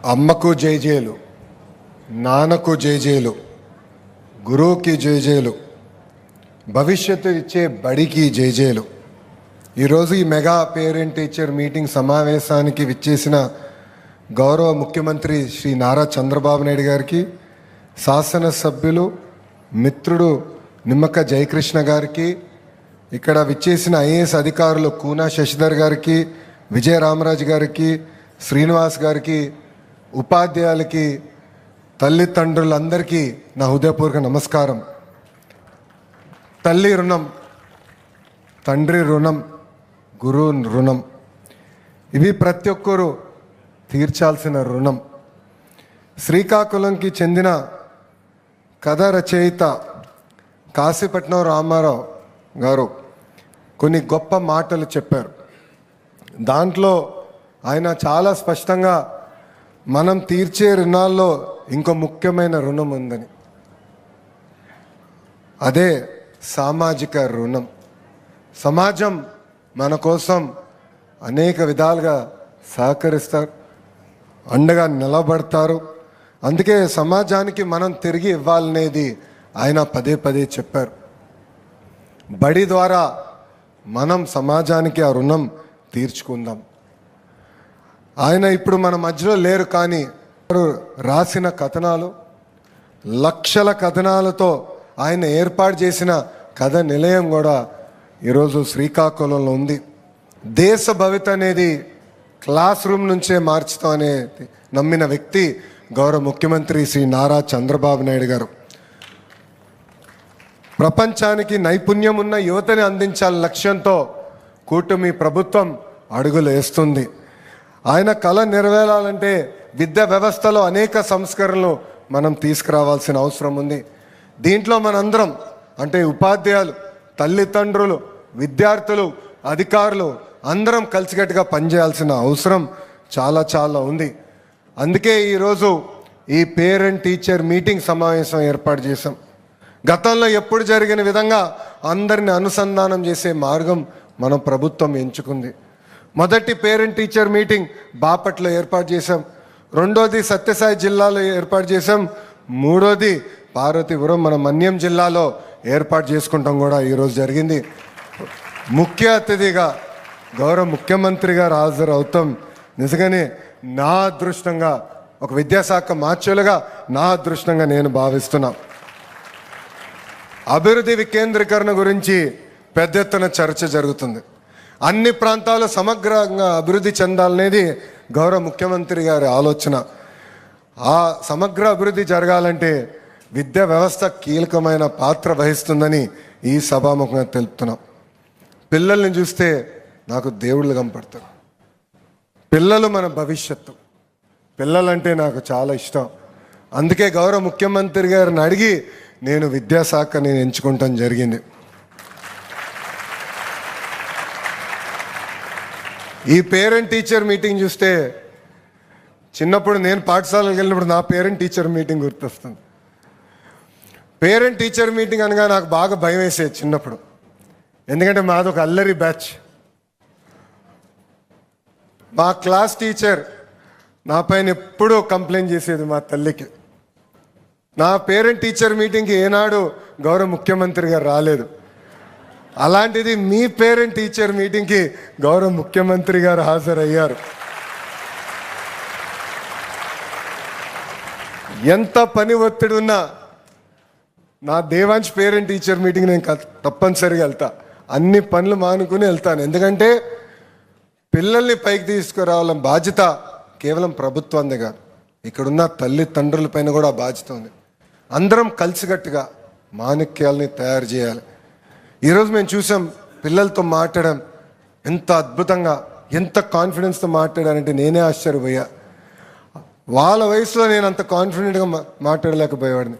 అమ్మకు జైజేలు, నాన్నకు జైజేలు, గురువుకి జైజేలు, భవిష్యత్తు ఇచ్చే బడికి జైజేలు. ఈరోజు ఈ మెగా పేరెంట్ టీచర్ మీటింగ్ సమావేశానికి విచ్చేసిన గౌరవ ముఖ్యమంత్రి శ్రీ నారా చంద్రబాబు నాయుడు గారికి, శాసనసభ్యులు మిత్రుడు నిమ్మక జయకృష్ణ గారికి, ఇక్కడ విచ్చేసిన ఐఏఎస్ అధికారులు కూనా శశిధర్ గారికి, విజయ రామరాజు గారికి, శ్రీనివాస్ గారికి, ఉపాధ్యాయులకి, తల్లిదండ్రులందరికీ నా హృదయపూర్వక నమస్కారం. తల్లి రుణం, తండ్రి రుణం, గురువు రుణం, ఇవి ప్రతి ఒక్కరూ తీర్చాల్సిన రుణం. శ్రీకాకుళంకి చెందిన కథ రచయిత కాశీపట్నం రామారావు గారు కొన్ని గొప్ప మాటలు చెప్పారు. దాంట్లో ఆయన చాలా స్పష్టంగా మనం తీర్చే రుణాల్లో ఇంకో ముఖ్యమైన రుణం ఉందని, అదే సామాజిక రుణం. సమాజం మన కోసం అనేక విధాలుగా సహకరిస్తారు, అండగా నిలబడతారు. అందుకే సమాజానికి మనం తిరిగి ఇవ్వాలనేది ఆయన పదే పదే చెప్పారు. బడి ద్వారా మనం సమాజానికి ఆ రుణం తీర్చుకుందాం. ఆయన ఇప్పుడు మన మధ్యలో లేరు, కానీ రాసిన కథనాలు, లక్షల కథనాలతో ఆయన ఏర్పాటు చేసిన కథ నిలయం కూడా ఈరోజు శ్రీకాకుళంలో ఉంది. దేశ భవిత అనేది క్లాస్ రూమ్ నుంచే మార్చుతాం అనేది నమ్మిన వ్యక్తి గౌరవ ముఖ్యమంత్రి శ్రీ నారా చంద్రబాబు నాయుడు గారు. ప్రపంచానికి నైపుణ్యం ఉన్న యువతని అందించాలని లక్ష్యంతో కూటమి ప్రభుత్వం అడుగులు వేస్తుంది. ఆయన కళ నెరవేరాలంటే విద్యా వ్యవస్థలో అనేక సంస్కరణలు మనం తీసుకురావాల్సిన అవసరం ఉంది. దీంట్లో మనందరం అంటే ఉపాధ్యాయులు, తల్లిదండ్రులు, విద్యార్థులు, అధికారులు అందరం కలిసికట్టుగా పనిచేయాల్సిన అవసరం చాలా చాలా ఉంది. అందుకే ఈరోజు ఈ పేరెంట్ టీచర్ మీటింగ్ సమావేశం ఏర్పాటు చేశాం. గతంలో ఎప్పుడు జరిగిన విధంగా అందరిని అనుసంధానం చేసే మార్గం మన ప్రభుత్వం ఎంచుకుంది. మొదటి పేరెంట్ టీచర్ మీటింగ్ బాపట్లో ఏర్పాటు చేశాం, రెండోది సత్యసాయి జిల్లాలో ఏర్పాటు చేశాం, మూడోది పార్వతీపురం మన మన్యం జిల్లాలో ఏర్పాటు చేసుకుంటాం కూడా ఈరోజు జరిగింది. ముఖ్య అతిథిగా గౌరవ ముఖ్యమంత్రి గారు హాజరు అవుతాం. నిజంగానే నా అదృష్టంగా, ఒక విద్యాశాఖ మార్చులుగా నా అదృష్టంగా నేను భావిస్తున్నా. అభివృద్ధి వికేంద్రీకరణ గురించి పెద్ద ఎత్తున చర్చ జరుగుతుంది. అన్ని ప్రాంతాలు సమగ్రంగా అభివృద్ధి చెందాలనేది గౌరవ ముఖ్యమంత్రి గారి ఆలోచన. ఆ సమగ్ర అభివృద్ధి జరగాలంటే విద్యా వ్యవస్థ కీలకమైన పాత్ర వహిస్తుందని ఈ సభాముఖంగా తెలుపుతున్నాం. పిల్లల్ని చూస్తే నాకు దేవుళ్ళు కనపడతారు. పిల్లలు మన భవిష్యత్తు. పిల్లలంటే నాకు చాలా ఇష్టం. అందుకే గౌరవ ముఖ్యమంత్రి గారిని అడిగి నేను విద్యాశాఖని ఎంచుకుంటాం జరిగింది. ఈ పేరెంట్ టీచర్ మీటింగ్ చూస్తే చిన్నప్పుడు నేను పాఠశాలకు వెళ్ళినప్పుడు నా పేరెంట్ టీచర్ మీటింగ్ గుర్తొస్తుంది. పేరెంట్ టీచర్ మీటింగ్ అనగా నాకు బాగా భయం వేసేది చిన్నప్పుడు. ఎందుకంటే మాది ఒక అల్లరి బ్యాచ్. మా క్లాస్ టీచర్ నా పైన ఎప్పుడూ కంప్లైంట్ చేసేది మా తల్లికి. నా పేరెంట్ టీచర్ మీటింగ్కి ఏనాడు గౌరవ ముఖ్యమంత్రి గారు రాలేదు. అలాంటిది మీ పేరెంట్ టీచర్ మీటింగ్కి గౌరవ ముఖ్యమంత్రి గారు హాజరయ్యారు. ఎంత పని ఒత్తిడి ఉన్నా నా దేవాంశ్ పేరెంట్ టీచర్ మీటింగ్ నేను తప్పనిసరిగా వెళ్తా. అన్ని పనులు మానుకుని వెళ్తాను. ఎందుకంటే పిల్లల్ని పైకి తీసుకురావాలని బాధ్యత కేవలం ప్రభుత్వందే కాదు, ఇక్కడున్న తల్లిదండ్రుల పైన కూడా బాధ్యత ఉంది. అందరం కలిసికట్టుగా మాణిక్యాలని తయారు చేయాలి. ఈరోజు మేము చూసాం పిల్లలతో మాట్లాడడం ఎంత అద్భుతంగా, ఎంత కాన్ఫిడెన్స్తో మాట్లాడారంటే నేనే ఆశ్చర్యపోయా. వాళ్ళ వయసులో నేను అంత కాన్ఫిడెంట్గా మాట్లాడలేకపోయేవాడిని.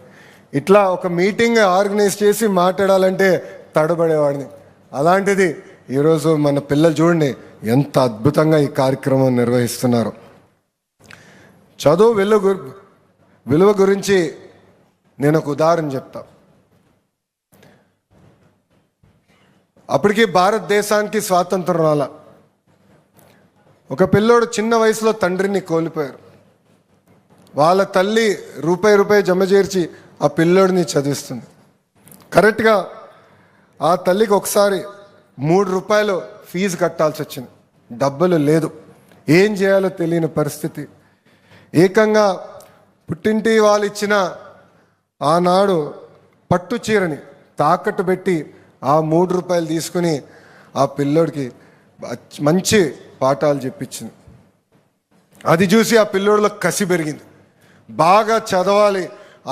ఇట్లా ఒక మీటింగ్ ఆర్గనైజ్ చేసి మాట్లాడాలంటే తడబడేవాడిని. అలాంటిది ఈరోజు మన పిల్లలు చూడండి ఎంత అద్భుతంగా ఈ కార్యక్రమం నిర్వహిస్తున్నారు. చదువు విలువ గురించి నేను ఒక ఉదాహరణ చెప్తా. అప్పటికి భారతదేశానికి స్వాతంత్రం రాల. ఒక పిల్లోడు చిన్న వయసులో తండ్రిని కోల్పోయారు. వాళ్ళ తల్లి రూపాయి జమ చేర్చి ఆ పిల్లోడిని చదివిస్తుంది. కరెక్ట్గా ఆ తల్లికి ఒకసారి ₹3 ఫీజు కట్టాల్సి వచ్చింది. డబ్బులు లేదు, ఏం చేయాలో తెలియని పరిస్థితి. ఏకంగా పుట్టింటి వాళ్ళు ఇచ్చిన ఆనాడు పట్టు చీరని తాకట్టు పెట్టి ఆ ₹3 తీసుకుని ఆ పిల్లోడికి మంచి పాఠాలు చెప్పించింది. అది చూసి ఆ పిల్లోడిలో కసి పెరిగింది, బాగా చదవాలి,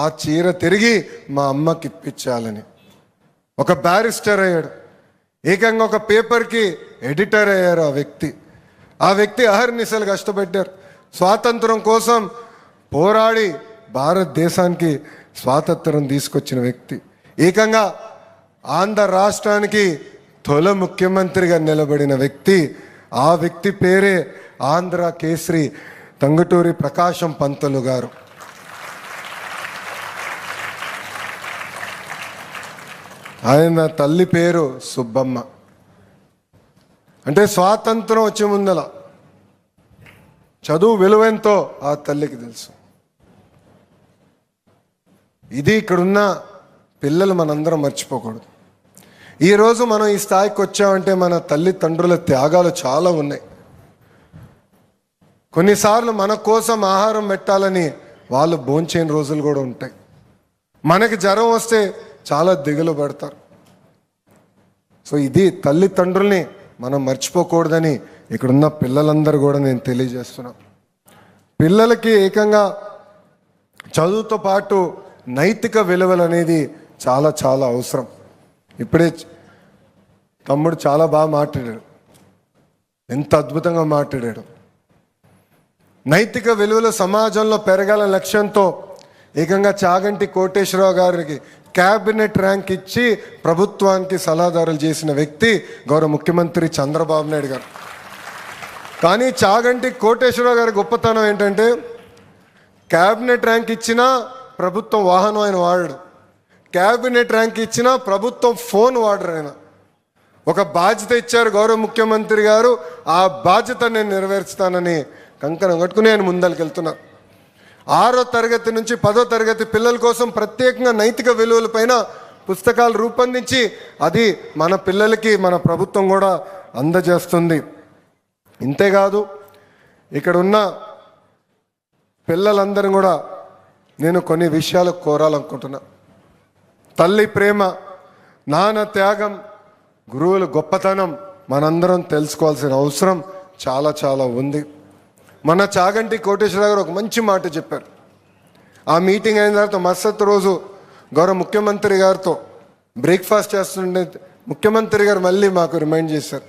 ఆ చీర తిరిగి మా అమ్మకి ఇప్పించాలని. ఒక బ్యారిస్టర్ అయ్యాడు, ఏకంగా ఒక పేపర్కి ఎడిటర్ అయ్యారు ఆ వ్యక్తి అహర్నిశలు కష్టపెట్టారు. స్వాతంత్రం కోసం పోరాడి భారతదేశానికి స్వాతంత్రం తీసుకొచ్చిన వ్యక్తి, ఏకంగా ఆంధ్ర రాష్ట్రానికి తొలి ముఖ్యమంత్రిగా నిలబడిన వ్యక్తి. ఆ వ్యక్తి పేరే ఆంధ్ర కేసరి టంగుటూరి ప్రకాశం పంతులు గారు. ఆయన తల్లి పేరు సుబ్బమ్మ. అంటే స్వాతంత్రం వచ్చే ముందల చదువు విలువెంతో ఆ తల్లికి తెలుసు. ఇది ఇక్కడున్న పిల్లలు మనందరం మర్చిపోకూడదు. ఈరోజు మనం ఈ స్థాయికి వచ్చామంటే మన తల్లిదండ్రుల త్యాగాలు చాలా ఉన్నాయి. కొన్నిసార్లు మన కోసం ఆహారం పెట్టాలని వాళ్ళు భోంచేయని రోజులు కూడా ఉంటాయి. మనకి జ్వరం వస్తే చాలా దిగులు పడతారు. సో ఇది తల్లిదండ్రుల్ని మనం మర్చిపోకూడదని ఇక్కడున్న పిల్లలందరూ కూడా నేను తెలియజేస్తున్నాను. పిల్లలకి ఏకంగా చదువుతో పాటు నైతిక విలువలు అనేది చాలా చాలా అవసరం. ఇప్పుడే తమ్ముడు చాలా బాగా మాట్లాడాడు, ఎంత అద్భుతంగా మాట్లాడాడు. నైతిక విలువలు సమాజంలో పెరగాలనే లక్ష్యంతో ఏకంగా చాగంటి కోటేశ్వరరావు గారికి క్యాబినెట్ ర్యాంక్ ఇచ్చి ప్రభుత్వానికి సలహాదారులు చేసిన వ్యక్తి గౌరవ ముఖ్యమంత్రి చంద్రబాబు నాయుడు గారు. కానీ చాగంటి కోటేశ్వరరావు గారి గొప్పతనం ఏంటంటే క్యాబినెట్ ర్యాంక్ ఇచ్చినా ప్రభుత్వం వాహనం ఆయన వాడడు, క్యాబినెట్ ర్యాంక్ ఇచ్చినా ప్రభుత్వం ఫోన్ వాడరు. ఆయన ఒక బాధ్యత ఇచ్చారు గౌరవ ముఖ్యమంత్రి గారు, ఆ బాధ్యత నేను నెరవేర్చుతానని కంకణం కట్టుకుని ఆయన ముందరికి వెళ్తున్నారు. 6వ తరగతి నుంచి 10వ తరగతి పిల్లల కోసం ప్రత్యేకంగా నైతిక విలువలపైన పుస్తకాలు రూపొందించి అది మన పిల్లలకి మన ప్రభుత్వం కూడా అందజేస్తుంది. ఇంతేకాదు ఇక్కడ ఉన్న పిల్లలందరూ కూడా నేను కొన్ని విషయాలు కోరాలనుకుంటున్నా. తల్లి ప్రేమ, నాన్న త్యాగం, గురువుల గొప్పతనం మనందరం తెలుసుకోవాల్సిన అవసరం చాలా చాలా ఉంది. మన చాగంటి కోటేశ్వరరావు గారు ఒక మంచి మాట చెప్పారు. ఆ మీటింగ్ అయిన తర్వాత మరుసటి రోజు గౌరవ ముఖ్యమంత్రి గారితో బ్రేక్ఫాస్ట్ చేస్తుండే ముఖ్యమంత్రి గారు మళ్ళీ మాకు రిమైండ్ చేశారు.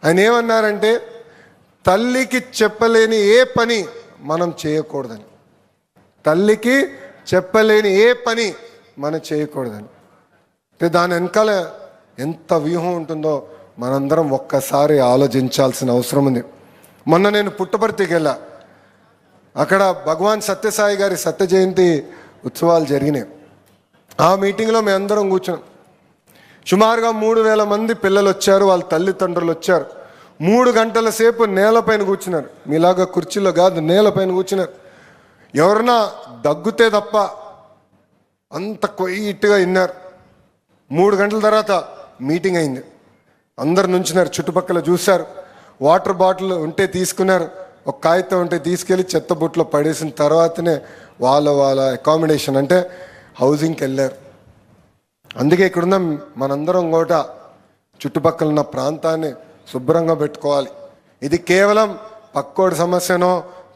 ఆయన ఏమన్నారంటే తల్లికి చెప్పలేని ఏ పని మనం చేయకూడదని, తల్లికి చెప్పలేని ఏ పని మనం చేయకూడదని. అంటే దాని వెనకాల ఎంత వ్యూహం ఉంటుందో మనందరం ఒక్కసారి ఆలోచించాల్సిన అవసరం ఉంది. మొన్న నేను పుట్టపర్తికి వెళ్ళా, అక్కడ భగవాన్ సత్యసాయి గారి సత్య జయంతి ఉత్సవాలు జరిగినాయి. ఆ మీటింగ్లో మేము అందరం కూర్చున్నాం. సుమారుగా 3000 మంది పిల్లలు వచ్చారు, వాళ్ళ తల్లిదండ్రులు వచ్చారు. 3 గంటల సేపు నేలపైన కూర్చున్నారు. మీలాగా కుర్చీలో కాదు, నేలపైన కూర్చున్నారు. ఎవరన్నా దగ్గుతే తప్ప అంత క్వైట్గా విన్నారు. 3 గంటల తర్వాత మీటింగ్ అయింది. అందరు నుంచున్నారు, చుట్టుపక్కల చూశారు. వాటర్ బాటిల్ ఉంటే తీసుకున్నారు, ఒక కాగితం ఉంటే తీసుకెళ్ళి చెత్త బుట్టలో పడేసిన తర్వాతనే వాళ్ళ అకామిడేషన్ అంటే హౌసింగ్కి వెళ్ళారు. అందుకే ఇక్కడున్న మనందరం కూడా చుట్టుపక్కల ఉన్న ప్రాంతాన్ని శుభ్రంగా పెట్టుకోవాలి. ఇది కేవలం పక్కోడి సమస్యనో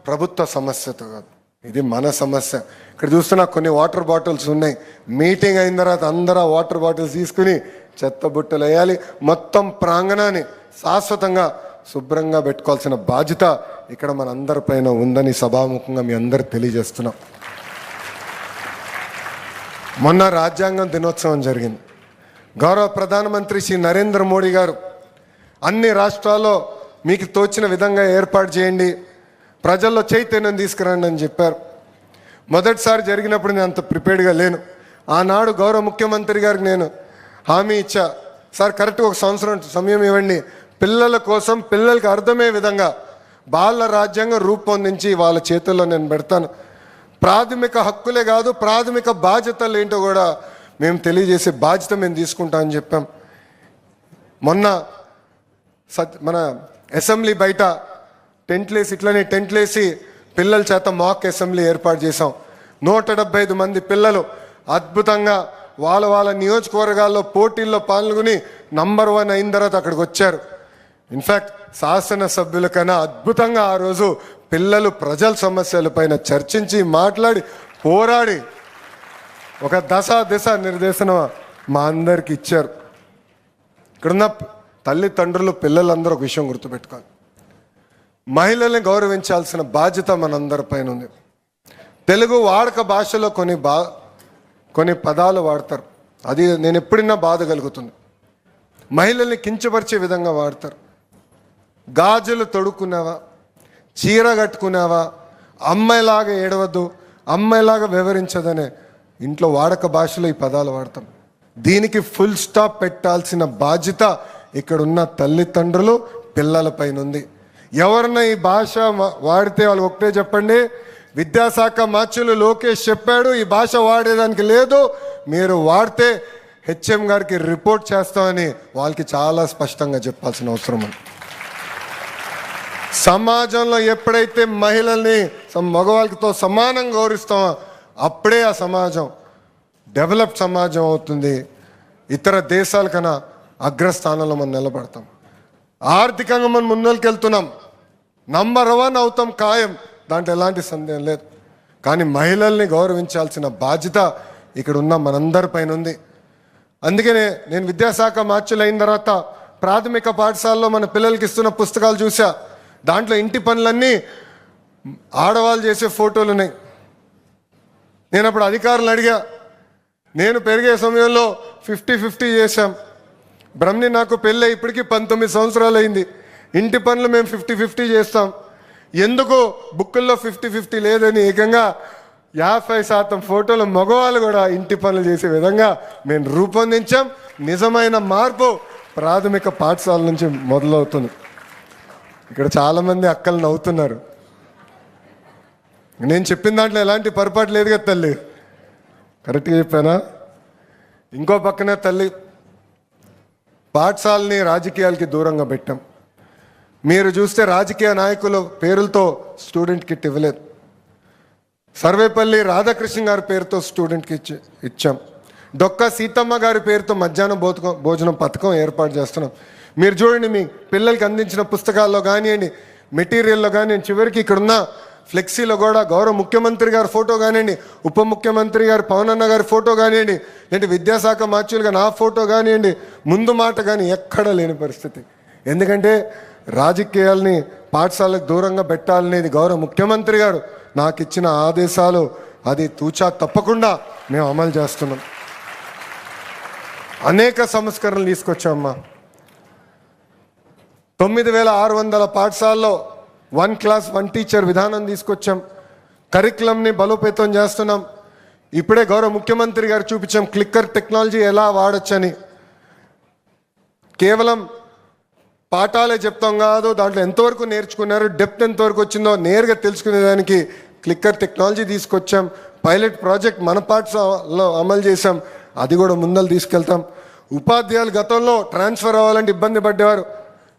ప్రభుత్వ సమస్యతో కాదు, ఇది మన సమస్య. ఇక్కడ చూస్తున్నా కొన్ని వాటర్ బాటిల్స్ ఉన్నాయి. మీటింగ్ అయిన తర్వాత అందరూ వాటర్ బాటిల్స్ తీసుకుని చెత్త బుట్టలు వేయాలి. మొత్తం ప్రాంగణాన్ని శాశ్వతంగా శుభ్రంగా పెట్టుకోవాల్సిన బాధ్యత ఇక్కడ మన అందరిపైన ఉందని సభాముఖంగా మీ అందరు తెలియజేస్తున్నాం. మొన్న రాజ్యాంగం దినోత్సవం జరిగింది. గౌరవ ప్రధానమంత్రి శ్రీ నరేంద్ర మోడీ గారు అన్ని రాష్ట్రాల్లో మీకు తోచిన విధంగా ఏర్పాటు చేయండి, ప్రజల్లో చైతన్యం తీసుకురండి అని చెప్పారు. మొదటిసారి జరిగినప్పుడు నేను అంత ప్రిపేర్డ్గా లేను. ఆనాడు గౌరవ ముఖ్యమంత్రి గారికి నేను హామీ ఇచ్చా, సార్ కరెక్ట్గా 1 సంవత్సరం సమయం ఇవ్వండి, పిల్లల కోసం పిల్లలకి అర్థమయ్యే విధంగా బాల రాజ్యాంగం రూపొందించి వాళ్ళ చేతుల్లో నేను పెడతాను. ప్రాథమిక హక్కులే కాదు, ప్రాథమిక బాధ్యతలు ఏంటో కూడా మేము తెలియజేసే బాధ్యత మేము తీసుకుంటామని చెప్పాం. మొన్న మన అసెంబ్లీ బయట ఇట్లనే టెంట్లేసి పిల్లల చేత మాక్ అసెంబ్లీ ఏర్పాటు చేశాం. 175 మంది పిల్లలు అద్భుతంగా వాళ్ళ నియోజకవర్గాల్లో పోటీల్లో పాల్గొని నంబర్ 1 అయిన తర్వాత అక్కడికి వచ్చారు. ఇన్ఫ్యాక్ట్ శాసనసభ్యుల కన్నా అద్భుతంగా ఆ రోజు పిల్లలు ప్రజల సమస్యలపైన చర్చించి మాట్లాడి పోరాడి ఒక దిశ నిర్దేశనం మా అందరికి ఇచ్చారు. ఇక్కడున్న తల్లిదండ్రులు పిల్లలందరూ ఒక విషయం గుర్తుపెట్టుకోవాలి, మహిళల్ని గౌరవించాల్సిన బాధ్యత మనందరిపైన ఉంది. తెలుగు వాడక భాషలో కొన్ని పదాలు వాడతారు, అది నేను ఎప్పుడైనా బాధ కలుగుతుంది. మహిళల్ని కించపరిచే విధంగా వాడతారు. గాజులు తొడుక్కున్నావా, చీర కట్టుకున్నావా, అమ్మాయిలాగా ఏడవద్దు, అమ్మాయిలాగా వివరించదనే ఇంట్లో వాడక భాషలో ఈ పదాలు వాడతాం. దీనికి ఫుల్ స్టాప్ పెట్టాల్సిన బాధ్యత ఇక్కడున్న తల్లిదండ్రులు పిల్లలపైన ఉంది. ఎవరన్నా ఈ భాష వాడితే వాళ్ళు ఒకటే చెప్పండి, విద్యాశాఖ మంత్రులు లోకేష్ చెప్పాడు ఈ భాష వాడేదానికి లేదు, మీరు వాడితే హెచ్ఎం గారికి రిపోర్ట్ చేస్తామని వాళ్ళకి చాలా స్పష్టంగా చెప్పాల్సిన అవసరం ఉంది. సమాజంలో ఎప్పుడైతే మహిళల్ని మగవాళ్ళతో సమానంగా గౌరవిస్తామో అప్పుడే ఆ సమాజం డెవలప్డ్ సమాజం అవుతుంది. ఇతర దేశాల కన్నా అగ్రస్థానంలో మనం నిలబడతాం. ఆర్థికంగా మనం ముందుకు వెళ్తున్నాం, నంబర్ 1 అవుతాం ఖాయం, దాంట్లో ఎలాంటి సందేహం లేదు. కానీ మహిళల్ని గౌరవించాల్సిన బాధ్యత ఇక్కడ ఉన్న మనందరిపైన ఉంది. అందుకనే నేను విద్యాశాఖ మార్చులు అయిన తర్వాత ప్రాథమిక పాఠశాలలో మన పిల్లలకి ఇస్తున్న పుస్తకాలు చూసా, దాంట్లో ఇంటి పనులన్నీ ఆడవాళ్ళు చేసే ఫోటోలు ఉన్నాయి. నేను అప్పుడు అధికారులు అడిగా, నేను పెరిగే సమయంలో 50-50 చేశాం. బ్రహ్మని నాకు పెళ్ళి ఇప్పటికీ 19 సంవత్సరాలు అయింది. ఇంటి పనులు మేము 50-50 చేస్తాం, ఎందుకు బుక్కుల్లో 50-50 లేదని ఏకంగా 50% ఫోటోలు మగవాళ్ళు కూడా ఇంటి పనులు చేసే విధంగా మేము రూపొందించాం. నిజమైన మార్పు ప్రాథమిక పాఠశాల నుంచి మొదలవుతుంది. ఇక్కడ చాలామంది అక్కలు నవ్వుతున్నారు. నేను చెప్పిన దాంట్లో ఎలాంటి పొరపాటు లేదు కదా తల్లి, కరెక్ట్గా చెప్పానా? ఇంకో పక్కనే తల్లి, పాఠశాలని రాజకీయాలకి దూరంగా పెట్టాం. మీరు చూస్తే రాజకీయ నాయకుల పేరులతో స్టూడెంట్ కిట్ ఇవ్వలేదు. సర్వేపల్లి రాధాకృష్ణ గారి పేరుతో స్టూడెంట్కి ఇచ్చాం. డొక్కా సీతమ్మ గారి పేరుతో మధ్యాహ్నం భోజనం పథకం ఏర్పాటు చేస్తున్నాం. మీరు చూడండి, మీ పిల్లలకి అందించిన పుస్తకాల్లో కానివ్వండి, మెటీరియల్లో కానివ్వండి, చివరికి ఇక్కడున్న ఫ్లెక్సీలో కూడా గౌరవ ముఖ్యమంత్రి గారి ఫోటో కానివ్వండి, ఉప ముఖ్యమంత్రి గారు పవన్ అన్న గారి ఫోటో కానివ్వండి, లేదంటే విద్యాశాఖ మార్చులుగా నా ఫోటో కానివ్వండి, ముందు మాట కానీ ఎక్కడా లేని పరిస్థితి. ఎందుకంటే రాజకీయాల్ని పాఠశాలకు దూరంగా పెట్టాలనేది గౌరవ ముఖ్యమంత్రి గారు నాకు ఇచ్చిన ఆదేశాలు, అది తూచా తప్పకుండా మేము అమలు చేస్తున్నాం. అనేక సంస్కరణలు తీసుకొచ్చామమ్మా. 9600 పాఠశాలలో 1 క్లాస్ 1 టీచర్ విధానం తీసుకొచ్చాం. కరికులంని బలోపేతం చేస్తున్నాం. ఇప్పుడే గౌరవ ముఖ్యమంత్రి గారు చూపించాం క్లిక్కర్ టెక్నాలజీ ఎలా వాడచ్చని. కేవలం పాఠాలే చెప్తాం కాదు, దాంట్లో ఎంతవరకు నేర్చుకున్నారు, డెప్త్ ఎంతవరకు వచ్చిందో నేరుగా తెలుసుకునేదానికి క్లిక్కర్ టెక్నాలజీ తీసుకొచ్చాం. పైలట్ ప్రాజెక్ట్ మన పాఠశాలలో అమలు చేశాం, అది కూడా ముందలు తీసుకెళ్తాం. ఉపాధ్యాయులు గతంలో ట్రాన్స్ఫర్ అవ్వాలంటే ఇబ్బంది పడ్డేవారు.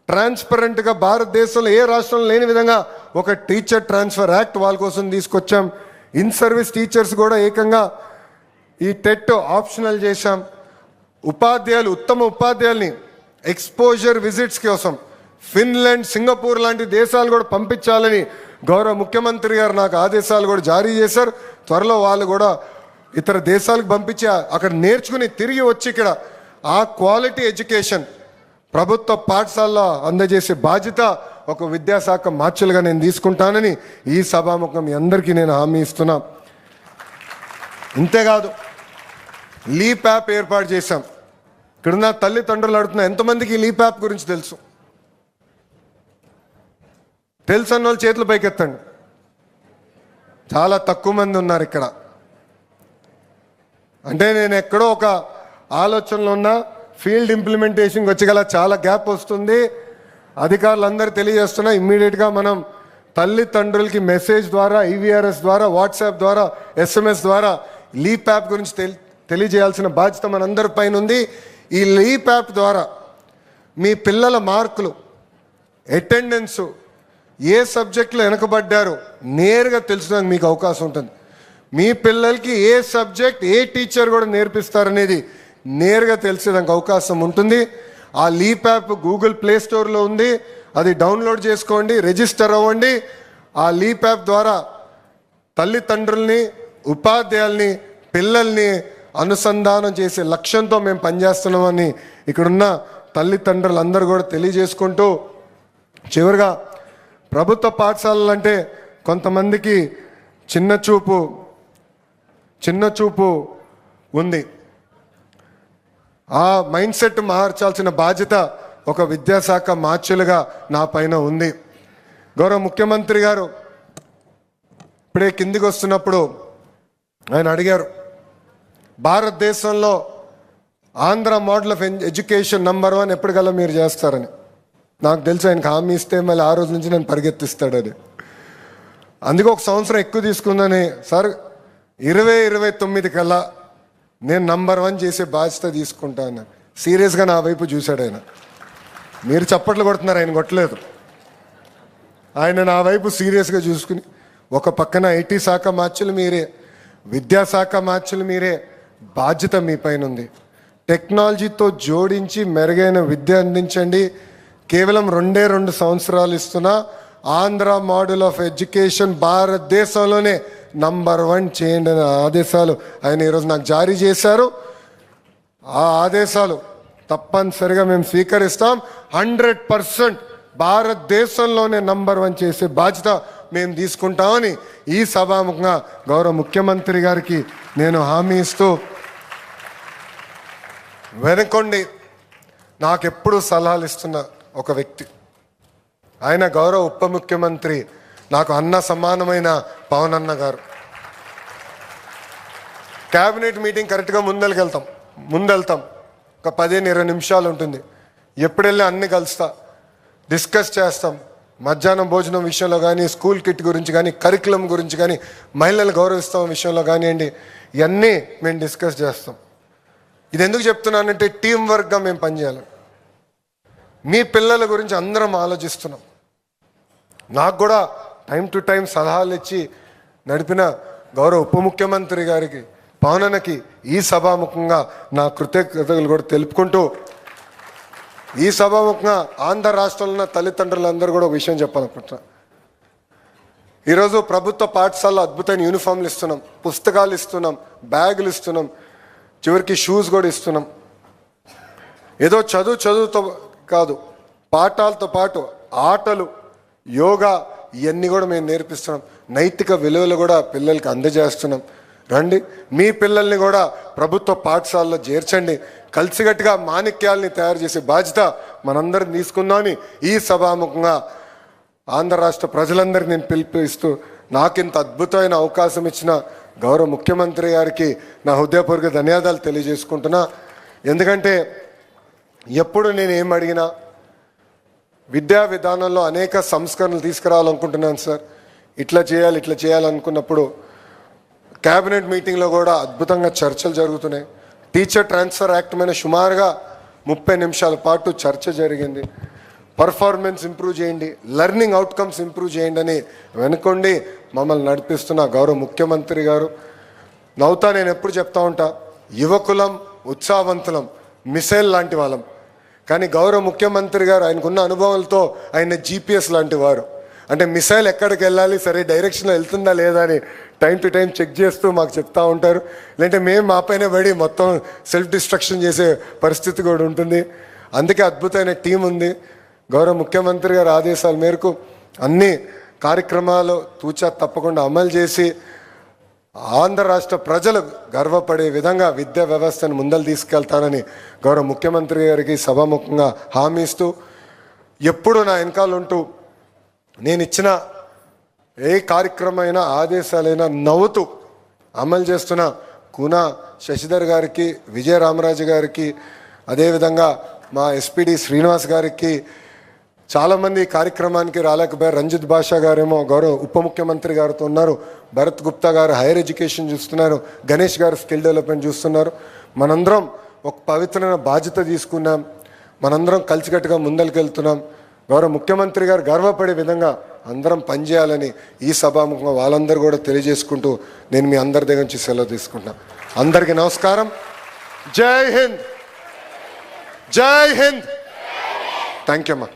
ట్రాన్స్పరెంట్గా భారతదేశంలో ఏ రాష్ట్రంలో లేని విధంగా ఒక టీచర్ ట్రాన్స్ఫర్ యాక్ట్ వాళ్ళ కోసం తీసుకొచ్చాం. ఇన్ సర్వీస్ టీచర్స్ కూడా ఏకంగా ఈ టెట్ ఆప్షనల్ చేశాం. ఉత్తమ ఉపాధ్యాయుల్ని ఎక్స్పోజర్ విజిట్స్ కోసం ఫిన్లాండ్, సింగపూర్ లాంటి దేశాలు కూడా పంపించాలని గౌరవ ముఖ్యమంత్రి గారు నాకు ఆదేశాలు కూడా జారీ చేశారు. త్వరలో వాళ్ళు కూడా ఇతర దేశాలకు పంపించి అక్కడ నేర్చుకుని తిరిగి వచ్చి ఇక్కడ ఆ క్వాలిటీ ఎడ్యుకేషన్ ప్రభుత్వ పాఠశాలలో అందజేసే బాధ్యత ఒక విద్యాశాఖ మార్చులుగా నేను తీసుకుంటానని ఈ సభాముఖం మీ అందరికీ నేను హామీ ఇస్తున్నా. ఇంతేకాదు, లీప్ యాప్ ఏర్పాటు చేశాం. ఇక్కడున్న తల్లిదండ్రులు అడుగుతున్నా, ఎంతమందికి లీప్ యాప్ గురించి తెలుసు? తెలుసు అన్న వాళ్ళు చేతులు పైకెత్తండి. చాలా తక్కువ మంది ఉన్నారు ఇక్కడ. అంటే నేను ఎక్కడో ఒక ఆలోచనలో ఉన్న ఫీల్డ్ ఇంప్లిమెంటేషన్కి వచ్చి గల చాలా గ్యాప్ వస్తుంది. అధికారులందరూ తెలియజేస్తున్నా, ఇమ్మీడియట్గా మనం తల్లిదండ్రులకి మెసేజ్ ద్వారా, ఈవీఆర్ఎస్ ద్వారా, వాట్సాప్ ద్వారా, SMS ద్వారా లీప్ యాప్ గురించి తెలియజేయాల్సిన బాధ్యత మనందరి పైన ఉంది. ఈ లీప్ యాప్ ద్వారా మీ పిల్లల మార్కులు, అటెండెన్సు, ఏ సబ్జెక్టులో వెనకబడ్డారో నేరుగా తెలుసుకోవడానికి మీకు అవకాశం ఉంటుంది. మీ పిల్లలకి ఏ సబ్జెక్ట్, ఏ టీచర్ కూడా నేర్పిస్తారనేది నేరుగా తెలిసేదానికి అవకాశం ఉంటుంది. ఆ లీప్ యాప్ గూగుల్ ప్లే స్టోర్లో ఉంది, అది డౌన్లోడ్ చేసుకోండి, రిజిస్టర్ అవ్వండి. ఆ లీప్ యాప్ ద్వారా తల్లిదండ్రుల్ని, ఉపాధ్యాయుల్ని, పిల్లల్ని అనుసంధానం చేసే లక్ష్యంతో మేము పనిచేస్తున్నామని ఇక్కడున్న తల్లిదండ్రులందరూ కూడా తెలియజేసుకుంటూ, చివరిగా ప్రభుత్వ పాఠశాలలు అంటే కొంతమందికి చిన్న చూపు ఉంది. ఆ మైండ్ సెట్ మార్చాల్సిన బాధ్యత ఒక విద్యాశాఖ మార్చులుగా నా పైన ఉంది. గౌరవ ముఖ్యమంత్రి గారు ఇప్పుడే కిందికి వస్తున్నప్పుడు ఆయన అడిగారు, భారతదేశంలో Andhra model of education number 1 ఎప్పటికల్లా మీరు చేస్తారని. నాకు తెలుసు ఆయనకు హామీ ఇస్తే మళ్ళీ ఆ రోజు నుంచి నేను పరిగెత్తిస్తాడు అది. అందుకే ఒక సంవత్సరం ఎక్కువ తీసుకుందని, సార్ 2029 కల్లా నేను నంబర్ 1 చేసే బాధ్యత తీసుకుంటాను. సీరియస్గా నా వైపు చూశాడు ఆయన. మీరు చప్పట్లు కొడుతున్నారు, ఆయన కొట్టలేదు. ఆయన నా వైపు సీరియస్గా చూసుకుని, ఒక పక్కన ఐటీ శాఖ మార్చులు మీరే, విద్యాశాఖ మార్చులు మీరే, బాధ్యత మీ పైన ఉంది. టెక్నాలజీతో జోడించి మెరుగైన విద్య అందించండి. కేవలం 2 సంవత్సరాలు ఇస్తున్న ఆంధ్ర మోడల్ ఆఫ్ ఎడ్యుకేషన్ భారతదేశంలోనే నంబర్ 1 చేయండి అనే ఆదేశాలు ఆయన ఈరోజు నాకు జారీ చేశారు. ఆ ఆదేశాలు తప్పనిసరిగా మేము స్వీకరిస్తాం. 100% భారతదేశంలోనే నంబర్ 1 చేసే బాధ్యత మేము తీసుకుంటామని ఈ సభాముఖంగా గౌరవ ముఖ్యమంత్రి గారికి నేను హామీ ఇస్తూ, వెనుకొండి నాకెప్పుడు సలహాలు ఇస్తున్న ఒక వ్యక్తి, ఆయన గౌరవ ఉప ముఖ్యమంత్రి, నాకు అన్న సమానమైన పవన్ అన్న గారు. క్యాబినెట్ మీటింగ్ కరెక్ట్గా ముందెళ్తాం ఒక 15-20 నిమిషాలు ఉంటుంది. ఎప్పుడెళ్ళి అన్ని కలుస్తా, డిస్కస్ చేస్తాం. మధ్యాహ్నం భోజనం విషయంలో కానీ, స్కూల్ కిట్ గురించి కానీ, కరికులం గురించి కానీ, మహిళలు గౌరవిస్తాం విషయంలో కానివ్వండి, ఇవన్నీ మేము డిస్కస్ చేస్తాం. ఇది ఎందుకు చెప్తున్నానంటే టీం వర్క్గా మేము పనిచేయాలి. మీ పిల్లల గురించి అందరం ఆలోచిస్తున్నాం. నాకు కూడా టైం టు టైం సలహాలు ఇచ్చి నడిపిన గౌరవ ఉప ముఖ్యమంత్రి గారికి, పవనన్నకి ఈ సభాముఖంగా నా కృతజ్ఞతలు కూడా తెలుపుకుంటూ, ఈ సభాముఖంగా ఆంధ్ర రాష్ట్రంలో ఉన్న తల్లిదండ్రులందరూ కూడా ఒక విషయం చెప్పాలనుకుంటున్నా. ఈరోజు ప్రభుత్వ పాఠశాలలో అద్భుతమైన యూనిఫామ్లు ఇస్తున్నాం, పుస్తకాలు ఇస్తున్నాం, బ్యాగులు ఇస్తున్నాం, చివరికి షూస్ కూడా ఇస్తున్నాం. ఏదో చదువుతో కాదు, పాఠాలతో పాటు ఆటలు, యోగా, ఇవన్నీ కూడా మేము నేర్పిస్తున్నాం. నైతిక విలువలు కూడా పిల్లలకి అందజేస్తున్నాం. రండి, మీ పిల్లల్ని కూడా ప్రభుత్వ పాఠశాలలో చేర్చండి. కలిసిగట్టుగా మాణిక్యాలని తయారు చేసే బాధ్యత మనందరం తీసుకుందామని ఈ సభాముఖంగా ఆంధ్ర రాష్ట్ర ప్రజలందరికీ నేను పిలుపునిస్తూ, నాకింత అద్భుతమైన అవకాశం ఇచ్చిన గౌరవ ముఖ్యమంత్రి గారికి నా హృదయపూర్వక ధన్యవాదాలు తెలియజేసుకుంటున్నా. ఎందుకంటే ఎప్పుడు నేను ఏం అడిగినా విద్యా విధానంలో అనేక సంస్కరణలు తీసుకురావాలనుకుంటున్నాను సార్. ఇట్లా చేయాలనుకున్నప్పుడు క్యాబినెట్ మీటింగ్లో కూడా అద్భుతంగా చర్చలు జరుగుతున్నాయి. టీచర్ ట్రాన్స్ఫర్ యాక్ట్ మీద సుమారుగా 30 నిమిషాల పాటు చర్చ జరిగింది. పర్ఫార్మెన్స్ ఇంప్రూవ్ చేయండి, లెర్నింగ్ అవుట్కమ్స్ ఇంప్రూవ్ చేయండి అని వెనుకొండి మమ్మల్ని నడిపిస్తున్న గౌరవ ముఖ్యమంత్రి గారు. నవ్వుతా నేను ఎప్పుడు చెప్తా ఉంటా, యువకులం, ఉత్సాహవంతులం, మిసైల్ లాంటి వాళ్ళం. కానీ గౌరవ ముఖ్యమంత్రి గారు ఆయనకున్న అనుభవాలతో ఆయన GPS లాంటి వారు. అంటే మిసైల్ ఎక్కడికి వెళ్ళాలి, సరే డైరెక్షన్లో వెళ్తుందా లేదా అని టైం టు టైం చెక్ చేస్తూ మాకు చెప్తూ ఉంటారు. లేదంటే మేము మా పైన పడి మొత్తం సెల్ఫ్ డిస్ట్రక్షన్ చేసే పరిస్థితి కూడా ఉంటుంది. అందుకే అద్భుతమైన టీం ఉంది. గౌరవ ముఖ్యమంత్రి గారి ఆదేశాల మేరకు అన్ని కార్యక్రమాలు తూచా తప్పకుండా అమలు చేసి ఆంధ్ర రాష్ట్ర ప్రజలు గర్వపడే విధంగా విద్యా వ్యవస్థను ముందలు తీసుకెళ్తానని గౌరవ ముఖ్యమంత్రి గారికి సభాముఖంగా హామీ ఇస్తూ, ఎప్పుడు నా వెనకాల ఉంటూ నేను ఇచ్చిన ఏ కార్యక్రమమైనా ఆదేశాలైనా నవ్వుతూ అమలు చేస్తున్న కూనా శశిధర్ గారికి, విజయ రామరాజు గారికి, అదేవిధంగా మా SPD శ్రీనివాస్ గారికి, చాలామంది ఈ కార్యక్రమానికి రాలేకపోయారు. రంజిత్ భాషా గారేమో గౌరవ ఉప ముఖ్యమంత్రి గారితో ఉన్నారు, భరత్ గుప్తా గారు హైయర్ ఎడ్యుకేషన్ చూస్తున్నారు, గణేష్ గారు స్కిల్ డెవలప్మెంట్ చూస్తున్నారు. మనందరం ఒక పవిత్రమైన బాధ్యత తీసుకున్నాం, మనందరం కలిసికట్టుగా ముందరికి వెళ్తున్నాం. గౌరవ ముఖ్యమంత్రి గారు గర్వపడే విధంగా అందరం పనిచేయాలని ఈ సభాముఖంగా వాళ్ళందరూ కూడా తెలియజేసుకుంటూ నేను మీ అందరి దగ్గర నుంచి సెలవు తీసుకుంటున్నాను. అందరికీ నమస్కారం. జై హింద్, జై హింద్. థ్యాంక్ యూ అమ్మా.